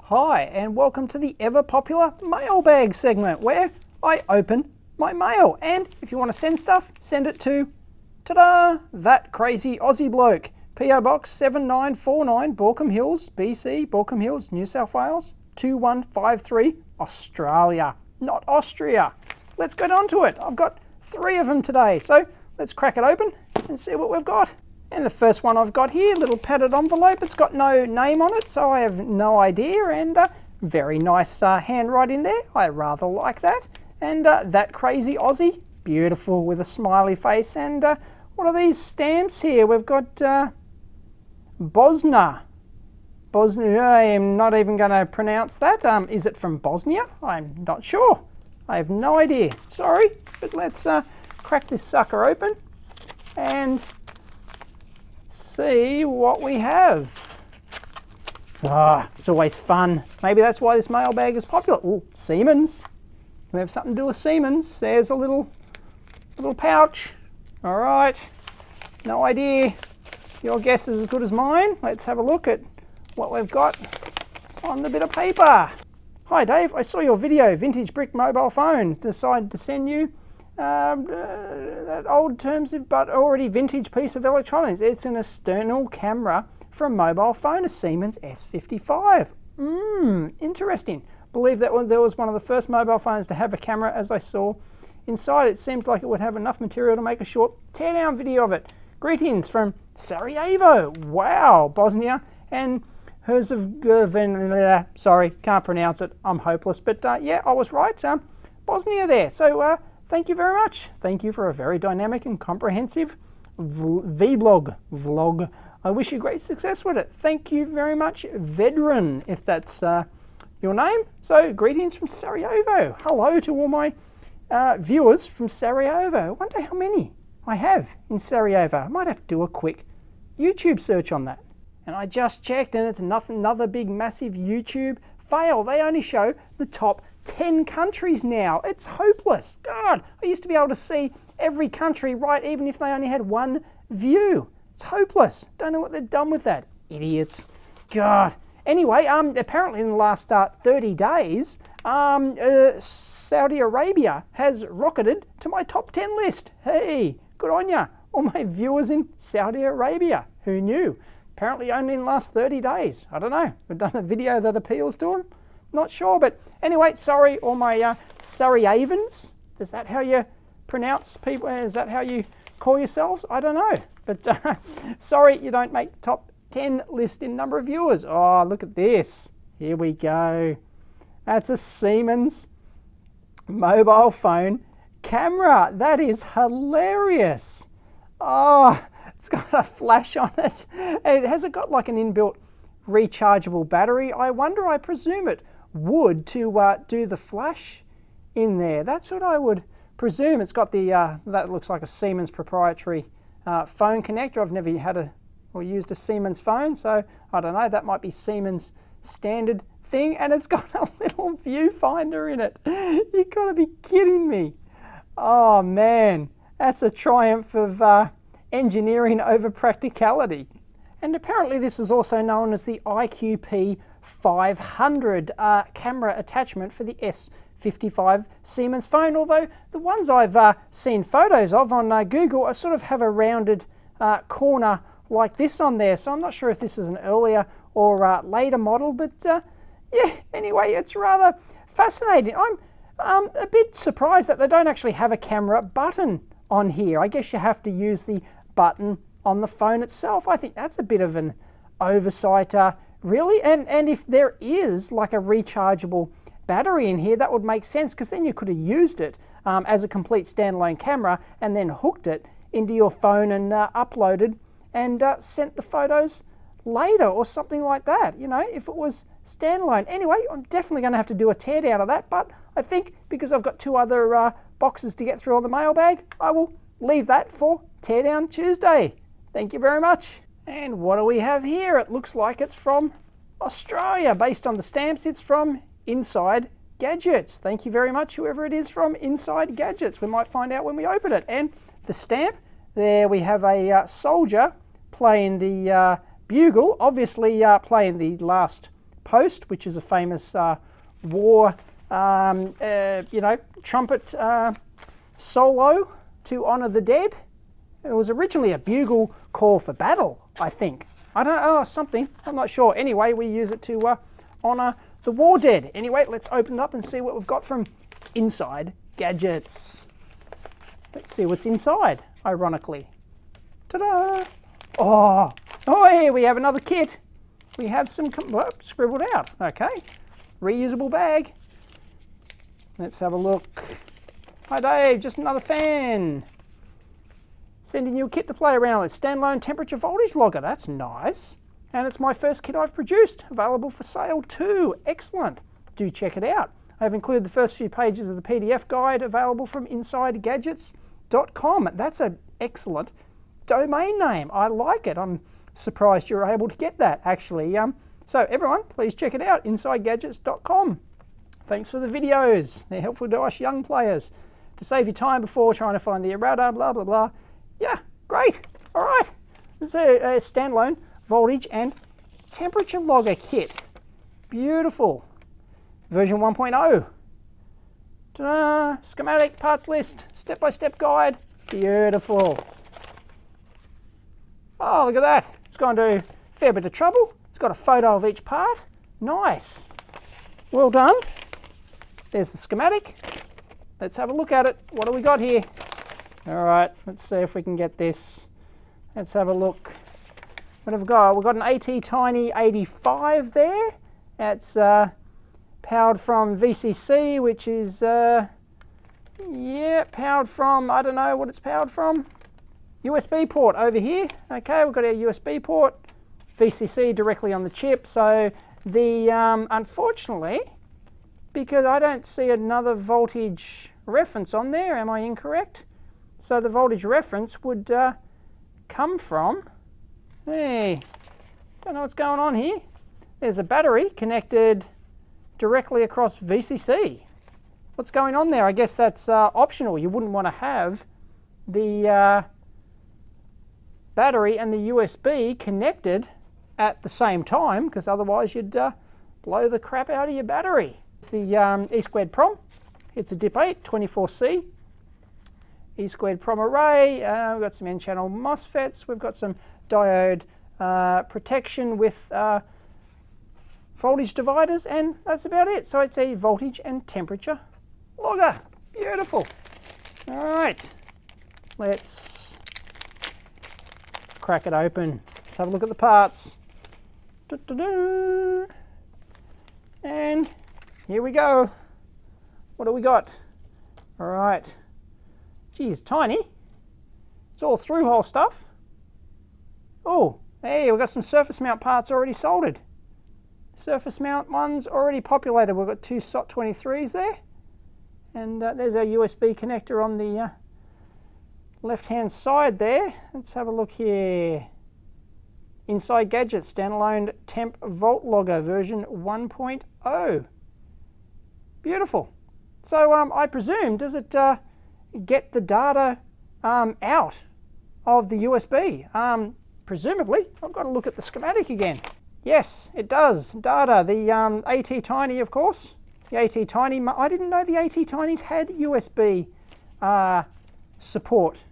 Hi, and welcome to the ever popular Mailbag segment where I open my mail. And if you want to send stuff, send it to, ta-da, that crazy Aussie bloke. PO Box 7949, Borkham Hills, BC, Borkham Hills, New South Wales, 2153, Australia, not Austria. Let's get on to it. I've got 3 of them today, so let's crack it open and see what we've got. And the first one I've got here, little padded envelope. It's got no name on it, so I have no idea. And very nice handwriting there. I rather like that. And that crazy Aussie, beautiful with a smiley face. And what are these stamps here? We've got Bosna. Bosnia. I am not even going to pronounce that. Is it from Bosnia? I'm not sure. I have no idea. Sorry, but let's crack this sucker open and see what we have. It's always fun. Maybe that's why this mailbag is popular. Oh, Siemens. We have something to do with Siemens. There's a little pouch. All right. No idea. Your guess is as good as mine. Let's have a look at what we've got on the bit of paper. Hi Dave, I saw your video, Vintage Brick Mobile Phones. Decided to send you that old terms but already vintage piece of electronics. It's an external camera for a mobile phone, a Siemens S55. Interesting. Believe that there was one of the first mobile phones to have a camera. As I saw inside, it seems like it would have enough material to make a short teardown video of it. Greetings from Sarajevo. Wow, Bosnia and Herzegovina. Sorry, can't pronounce it. I'm hopeless. But yeah, I was right. Bosnia there. So thank you very much. Thank you for a very dynamic and comprehensive vlog. I wish you great success with it. Thank you very much, Veteran, if that's your name. So greetings from Sarajevo. Hello to all my viewers from Sarajevo. I wonder how many I have in Sarajevo. I might have to do a quick YouTube search on that. And I just checked and it's another big massive YouTube fail. They only show the top 10 countries now. It's hopeless. God, I used to be able to see every country, right, even if they only had one view. It's hopeless. Don't know what they've done with that. Idiots. God. Anyway, apparently in the last 30 days, Saudi Arabia has rocketed to my top 10 list. Hey, good on ya. All my viewers in Saudi Arabia. Who knew? Apparently only in the last 30 days. I don't know. We've done a video that appeals to them. Not sure, but anyway, sorry, all my Sarajevans. Is that how you pronounce people? Is that how you call yourselves? I don't know. But sorry, you don't make the top 10 list in number of viewers. Oh, look at this. Here we go. That's a Siemens mobile phone camera. That is hilarious. Oh, it's got a flash on it. And has it got like an inbuilt rechargeable battery? I wonder, I presume it would to do the flash in there. That's what I would presume. It's got the, that looks like a Siemens proprietary phone connector. I've never had or used a Siemens phone, so I don't know, that might be Siemens standard thing. And it's got a little viewfinder in it. You've got to be kidding me. Oh man, that's a triumph of engineering over practicality. And apparently this is also known as the IQP 500 camera attachment for the S55 Siemens phone, although the ones I've seen photos of on Google sort of have a rounded corner like this on there, so I'm not sure if this is an earlier or later model, but yeah, anyway, it's rather fascinating. I'm a bit surprised that they don't actually have a camera button on here. I guess you have to use the button on the phone itself. I think that's a bit of an oversight, really. And if there is like a rechargeable battery in here, that would make sense, because then you could have used it as a complete standalone camera and then hooked it into your phone and uploaded and sent the photos later or something like that, you know, if it was standalone. Anyway, I'm definitely going to have to do a teardown of that, but I think because I've got 2 other boxes to get through on the mailbag, I will leave that for Teardown Tuesday. Thank you very much. And what do we have here? It looks like it's from Australia. Based on the stamps, it's from Inside Gadgets. Thank you very much, whoever it is from Inside Gadgets. We might find out when we open it. And the stamp, there we have a soldier playing the bugle, obviously playing the last Post, which is a famous war, trumpet solo to honour the dead. It was originally a bugle call for battle, I think. I don't know, something, I'm not sure. Anyway, we use it to honour the war dead. Anyway, let's open it up and see what we've got from Inside Gadgets. Let's see what's inside, ironically. Ta-da! Oh, here we have another kit. We have some, scribbled out, okay. Reusable bag. Let's have a look. Hi Dave, just another fan. Sending you a kit to play around with. Standalone temperature voltage logger, that's nice. And it's my first kit I've produced, available for sale too. Excellent, do check it out. I've included the first few pages of the PDF guide available from InsideGadgets.com. That's an excellent domain name, I like it. I'm surprised you're able to get that actually. So everyone, please check it out, InsideGadgets.com. Thanks for the videos, they're helpful to us young players. To save you time before trying to find the errata, blah, blah, blah. Yeah, great. All right. This is a standalone voltage and temperature logger kit. Beautiful. Version 1.0. Ta-da! Schematic, parts list, step-by-step guide. Beautiful. Oh, look at that. It's gone to a fair bit of trouble. It's got a photo of each part. Nice. Well done. There's the schematic. Let's have a look at it. What do we got here? All right, let's see if we can get this. Let's have a look. What have we got? We've got an AT Tiny 85 there. That's powered from VCC, which is, powered from, I don't know what it's powered from. USB port over here. Okay, we've got our USB port. VCC directly on the chip. So the, unfortunately, because I don't see another voltage reference on there, am I incorrect? So the voltage reference would come from, hey, don't know what's going on here. There's a battery connected directly across VCC. What's going on there? I guess that's optional. You wouldn't want to have the battery and the USB connected at the same time, because otherwise you'd blow the crap out of your battery. It's the E-squared prom. It's a DIP 8 24C. E-squared prom array. We've got some N-channel MOSFETs. We've got some diode protection with voltage dividers, and that's about it. So it's a voltage and temperature logger. Beautiful. All right, let's crack it open. Let's have a look at the parts. And here we go. What do we got? All right. Geez, tiny. It's all through-hole stuff. Oh, hey, we've got some surface mount parts already soldered. Surface mount ones already populated. We've got two SOT23s there. And there's our USB connector on the left-hand side there. Let's have a look here. Inside Gadgets, standalone temp volt logger, version 1.0. Beautiful. So I presume, does it get the data out of the USB? Presumably. I've got to look at the schematic again. Yes, it does. Data. The AT Tiny, of course. The AT Tiny. I didn't know the AT Tinys had USB support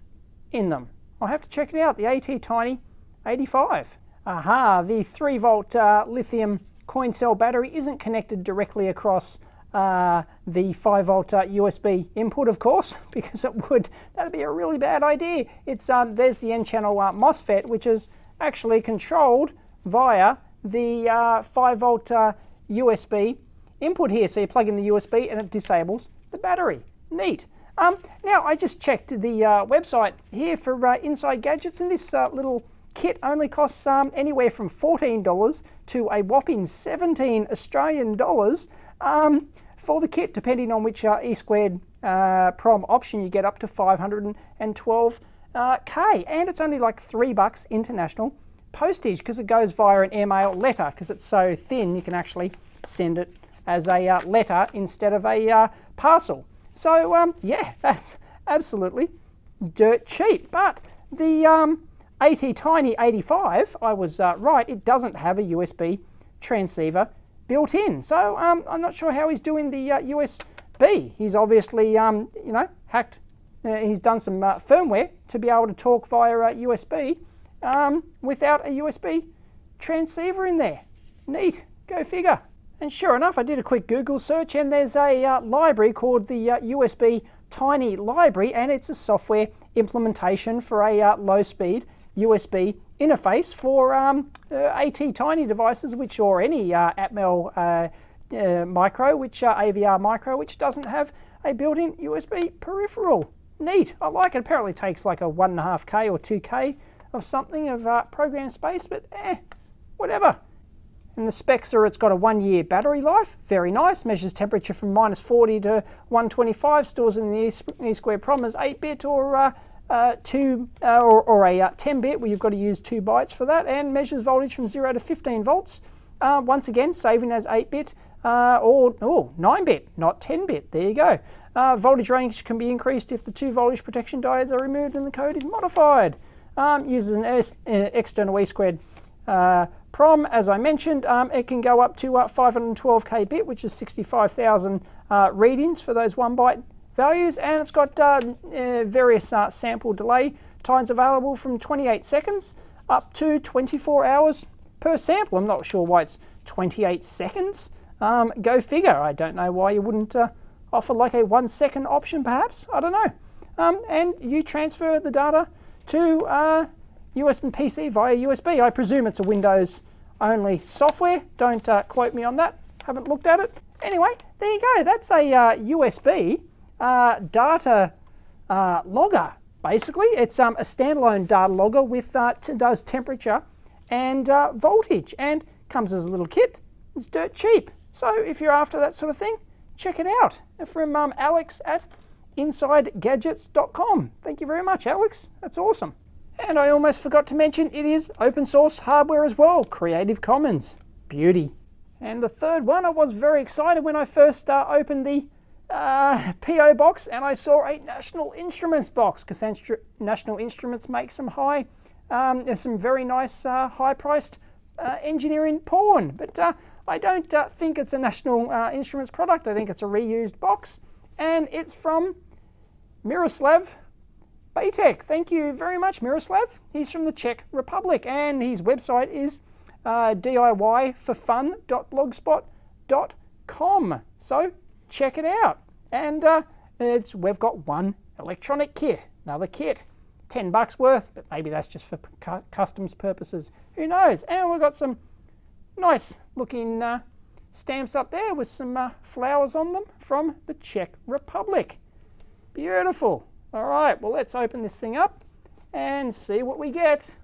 in them. I'll have to check it out. The AT Tiny 85. Aha, the 3 volt lithium coin cell battery isn't connected directly across the 5 volt USB input, of course, because that'd be a really bad idea. It's there's the N-channel MOSFET, which is actually controlled via the 5 volt USB input here. So you plug in the USB and it disables the battery. Neat. Now I just checked the website here for Inside Gadgets, and this little kit only costs anywhere from $14 to a whopping 17 Australian dollars for the kit, depending on which E-squared prom option you get, up to 512K, and it's only like $3 international postage, because it goes via an airmail letter, because it's so thin you can actually send it as a letter instead of a parcel. So yeah, that's absolutely dirt cheap. But the AT Tiny 85, I was right, it doesn't have a USB transceiver built in. So I'm not sure how he's doing the USB. He's obviously, you know, hacked. He's done some firmware to be able to talk via USB without a USB transceiver in there. Neat, go figure. And sure enough, I did a quick Google search and there's a library called the USB Tiny Library, and it's a software implementation for a low-speed USB interface for AT Tiny devices, which, or any Atmel micro, which AVR micro, which doesn't have a built-in USB peripheral. Neat, I like it. Apparently it takes like a 1.5K or 2K of something of program space, but whatever. And the specs are, it's got a 1-year battery life, very nice, measures temperature from -40 to 125, stores in the E squared as 8-bit or a 10-bit, where you've got to use 2 bytes for that, and measures voltage from 0 to 15 volts. Once again, saving as 8-bit or 9-bit, not 10-bit. There you go. Voltage range can be increased if the 2 voltage protection diodes are removed and the code is modified. Uses an external E squared PROM, as I mentioned. It can go up to 512k bit, which is 65,000 readings for those 1-byte values, and it's got various sample delay times available from 28 seconds up to 24 hours per sample. I'm not sure why it's 28 seconds. Go figure. I don't know why you wouldn't offer like a 1-second option, perhaps. I don't know. And you transfer the data to USB PC via USB. I presume it's a Windows-only software. Don't quote me on that. Haven't looked at it. Anyway, there you go. That's a USB data logger. Basically, it's a standalone data logger with does temperature and voltage, and comes as a little kit. It's dirt cheap. So if you're after that sort of thing, check it out. From Alex at InsideGadgets.com. Thank you very much, Alex. That's awesome. And I almost forgot to mention, it is open source hardware as well. Creative Commons. Beauty. And the third one, I was very excited when I first opened the PO box and I saw a National Instruments box, because National Instruments make some some very nice high-priced engineering porn. But I don't think it's a National Instruments product. I think it's a reused box, and it's from Miroslav Bejtek. Thank you very much, Miroslav. He's from the Czech Republic, and his website is diyforfun.blogspot.com. So check it out. And we've got one electronic kit, another kit, $10 worth, but maybe that's just for customs purposes. Who knows? And we've got some nice looking stamps up there with some flowers on them from the Czech Republic. Beautiful. All right, well, let's open this thing up and see what we get.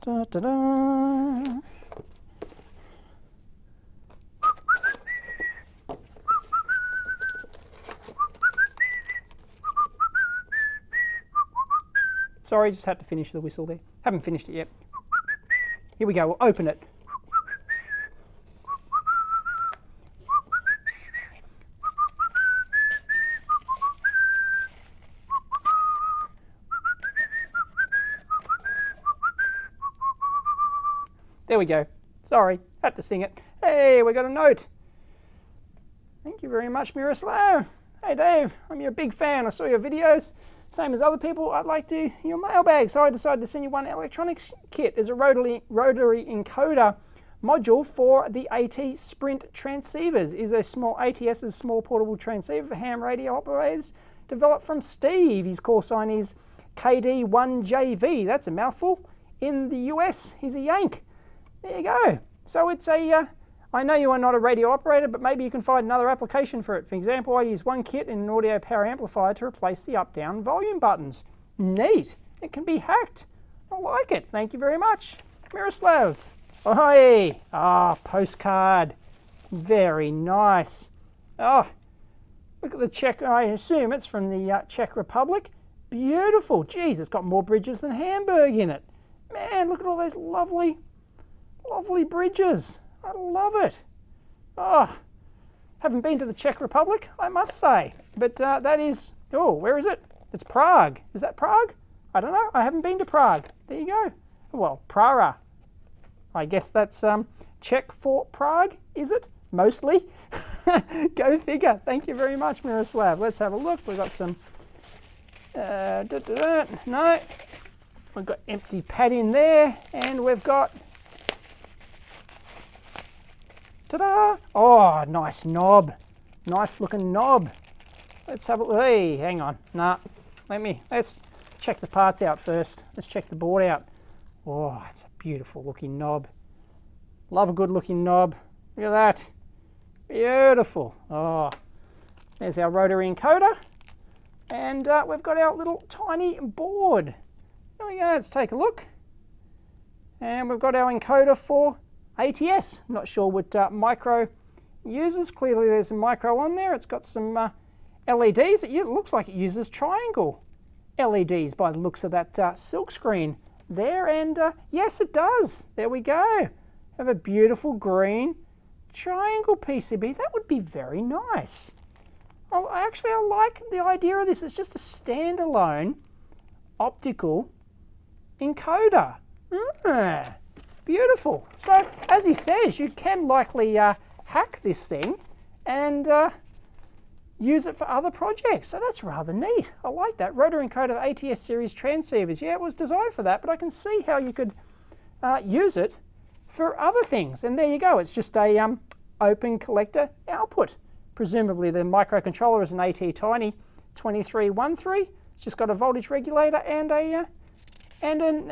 Da, da, da. Sorry, just had to finish the whistle there. Haven't finished it yet. Here we go, we'll open it. There we go. Sorry, had to sing it. Hey, we got a note. Thank you very much, Miroslav. Hey, Dave, I'm your big fan. I saw your videos. Same as other people, I'd like to your mailbag. So I decided to send you one electronics kit. There's a rotary encoder module for the AT Sprint transceivers. Is a small ATS's small portable transceiver for ham radio operators, developed from Steve. His call sign is KD1JV. That's a mouthful. In the US, he's a Yank. There you go. So it's a, I know you are not a radio operator, but maybe you can find another application for it. For example, I use one kit in an audio power amplifier to replace the up-down volume buttons. Neat. It can be hacked. I like it. Thank you very much, Miroslav. Oh, postcard. Very nice. Oh, look at the Czech. I assume it's from the Czech Republic. Beautiful. Geez, it's got more bridges than Hamburg in it. Man, look at all those lovely bridges. I love it. Oh, haven't been to the Czech Republic, I must say. But that is, where is it? It's Prague. Is that Prague? I don't know. I haven't been to Prague. There you go. Well, Prara. I guess that's Czech for Prague, is it? Mostly. Go figure. Thank you very much, Miroslav. Let's have a look. We've got some... no. We've got empty pad in there, and we've got... Ta-da! Oh, nice knob. Nice looking knob. Let's have a look. Hey, hang on. Nah, let's check the parts out first. Let's check the board out. Oh, it's a beautiful looking knob. Love a good looking knob. Look at that. Beautiful. Oh, there's our rotary encoder. And we've got our little tiny board. There we go. Let's take a look. And we've got our encoder for ATS. Not sure what micro uses. Clearly there's a micro on there. It's got some LEDs. It looks like it uses triangle LEDs by the looks of that silk screen there. And yes, it does. There we go. Have a beautiful green triangle PCB. That would be very nice. Actually, I like the idea of this. It's just a standalone optical encoder. Beautiful. So, as he says, you can likely hack this thing and use it for other projects. So that's rather neat. I like that. Rotary encoder of ATS series transceivers. Yeah, it was designed for that, but I can see how you could use it for other things. And there you go. It's just a open collector output. Presumably the microcontroller is an AT Tiny 2313. It's just got a voltage regulator and an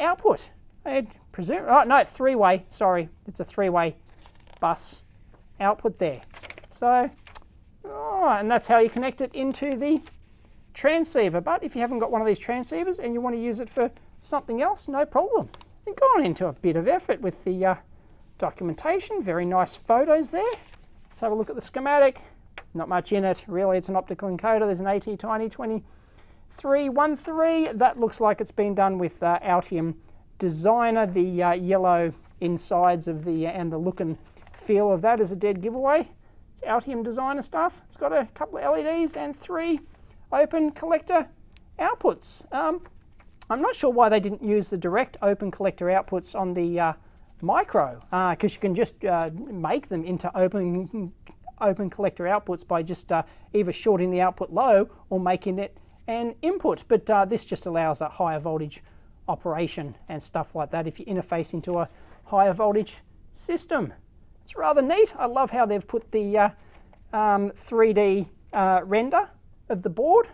output. I presume. Oh no, three-way. Sorry, it's a three-way bus output there. So, and that's how you connect it into the transceiver. But if you haven't got one of these transceivers and you want to use it for something else, no problem. They've gone into a bit of effort with the documentation. Very nice photos there. Let's have a look at the schematic. Not much in it. Really, it's an optical encoder. There's an AT Tiny 2313. That looks like it's been done with Altium Designer. The yellow insides of the and the look and feel of that is a dead giveaway. It's Altium Designer stuff. It's got a couple of LEDs and 3 open collector outputs. I'm not sure why they didn't use the direct open collector outputs on the micro, because you can just make them into open collector outputs by just either shorting the output low or making it an input. But this just allows a higher voltage operation and stuff like that if you interface into a higher voltage system. It's rather neat. I love how they've put the 3D render of the board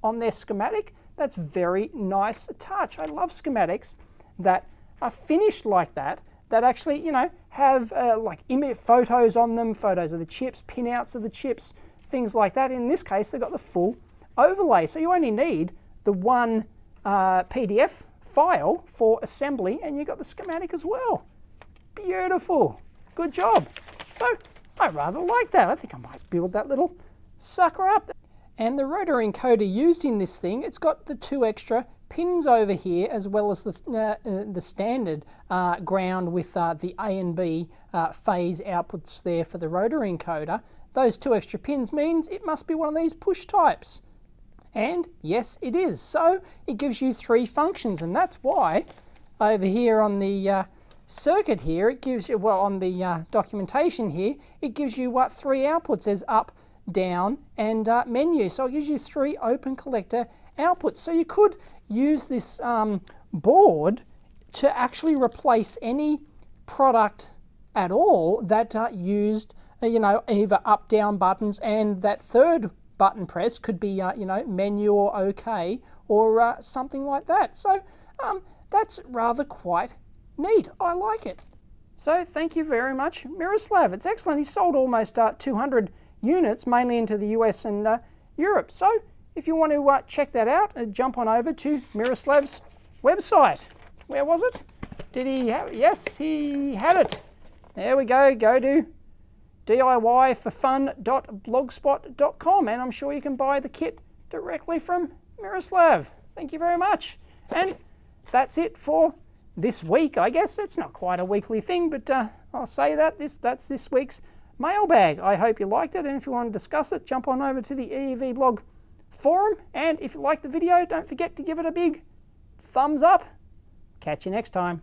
on their schematic. That's very nice touch. I love schematics that are finished like that, that actually, you know, have like image photos on them, photos of the chips, pinouts of the chips, things like that. In this case, they've got the full overlay. So you only need the one PDF file for assembly, and you've got the schematic as well. Beautiful. Good job. So I rather like that. I think I might build that little sucker up. And the rotary encoder used in this thing, it's got the 2 extra pins over here, as well as the standard ground with the A and B phase outputs there for the rotary encoder. Those 2 extra pins means it must be one of these push types. And yes, it is. So it gives you 3 functions, and that's why over here on the circuit here, it gives you, well, on the documentation here, it gives you 3 outputs as up, down, and menu. So it gives you 3 open collector outputs. So you could use this board to actually replace any product at all that used, you know, either up, down buttons, and that third button press could be, you know, menu or OK or something like that. So that's rather quite neat. I like it. So thank you very much, Miroslav. It's excellent. He sold almost 200 units, mainly into the US and Europe. So if you want to check that out, jump on over to Miroslav's website. Where was it? Did he have it? Yes, he had it. There we go. Go to DIYforfun.blogspot.com, and I'm sure you can buy the kit directly from Miroslav. Thank you very much. And that's it for this week, I guess. It's not quite a weekly thing, but I'll say that that's this week's mailbag. I hope you liked it, and if you want to discuss it, jump on over to the EEVblog forum, and if you like the video, don't forget to give it a big thumbs up. Catch you next time.